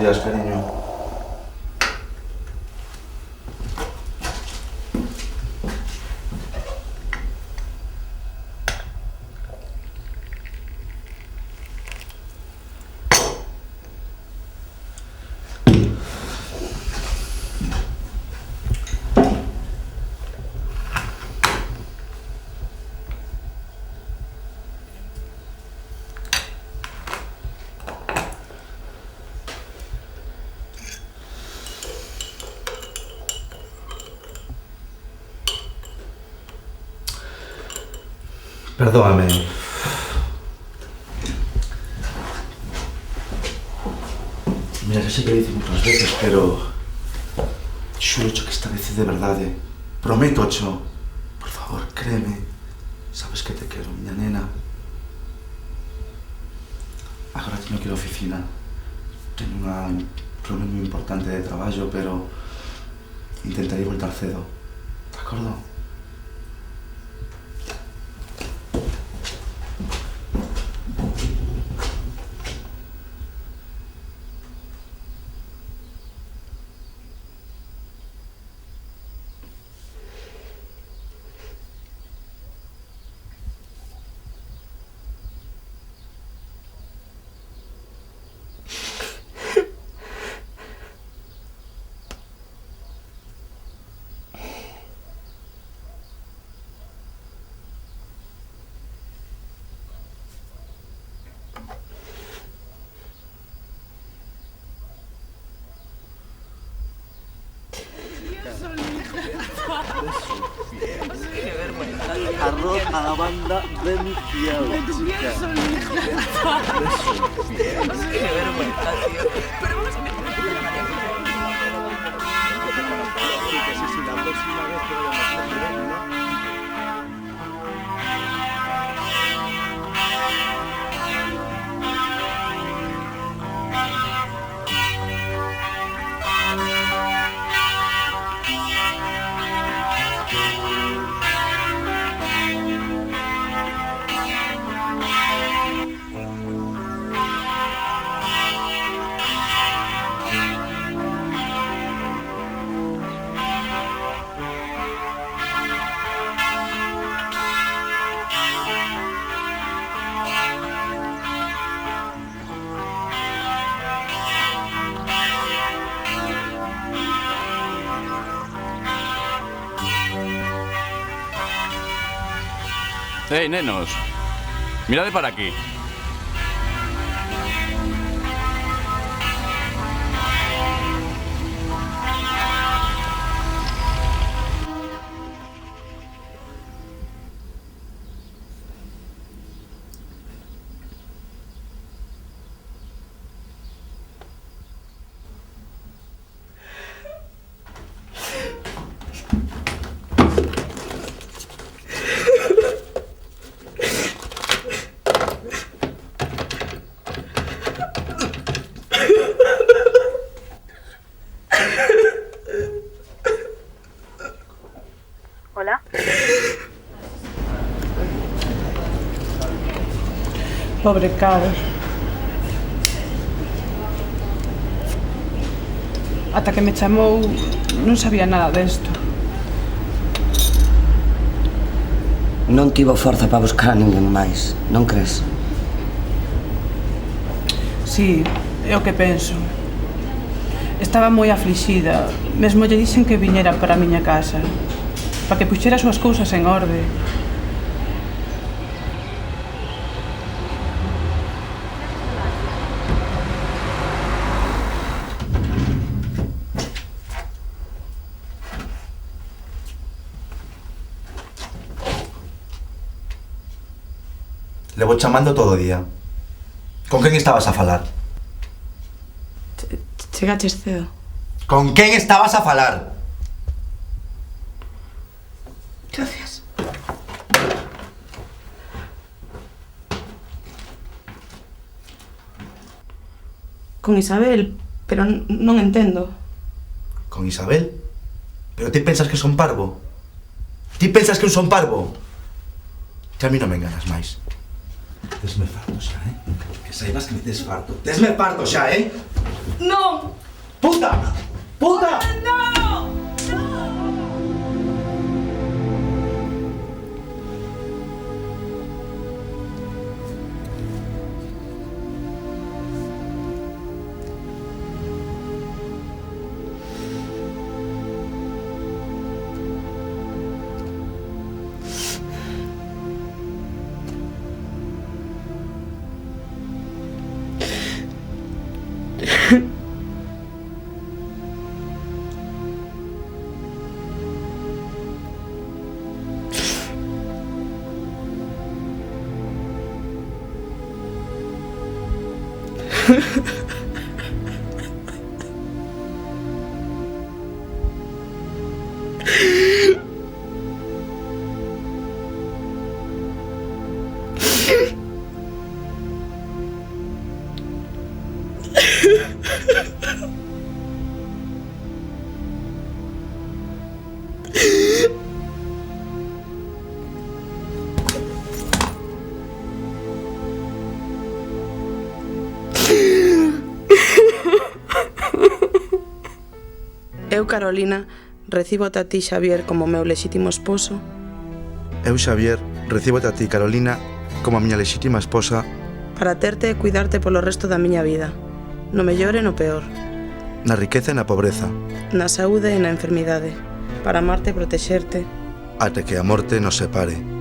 días, cariño. Perdóname. Mira, ya sé que lo hice muchas veces, pero... Xuro que esta vez é de verdade. Prometo, cho. Por favor, créeme. Sabes que te quero, miña nena. Agora teño que ir á oficina. Teño un problema moi importante de traballo, pero... intentaré voltar cedo. De acordo? Arroz a la banda de mi tía. Qué vergüenza, tío. Pero vamos a Si la próxima vez que vayamos a hacer, ¿no? ¡Ey, nenos! Mirad para aquí. Hola. Pobre Carlos. Ata que me chamou non sabía nada desto. Non tivo forza para buscar a ninguén máis, non crees? Sí, é o que penso. Estaba moi aflixida, mesmo lle dixen que viñera para a miña casa, para que puxera as súas cousas en orde. Levo chamando todo o día. Con quen estabas a falar? Chegaches cedo. Con quen estabas a falar? Gracias. Con Isabel, pero non entendo. Con Isabel? Pero ti pensas que son parvo? Ti pensas que eu son parvo? Que a mí non me enganas máis. Tesme farto xa, Que saibas que me tes farto. Tesme farto xa, Non! Puta! Puta! Non! Eu, Carolina, recíbote a ti, Xavier, como meu lexítimo esposo. Eu, Xavier, recíbote a ti, Carolina, como a miña lexítima esposa, para terte e cuidarte polo resto da miña vida, no mellor e no peor, na riqueza e na pobreza, na saúde e na enfermidade, para amarte e protexerte, até que a morte nos separe.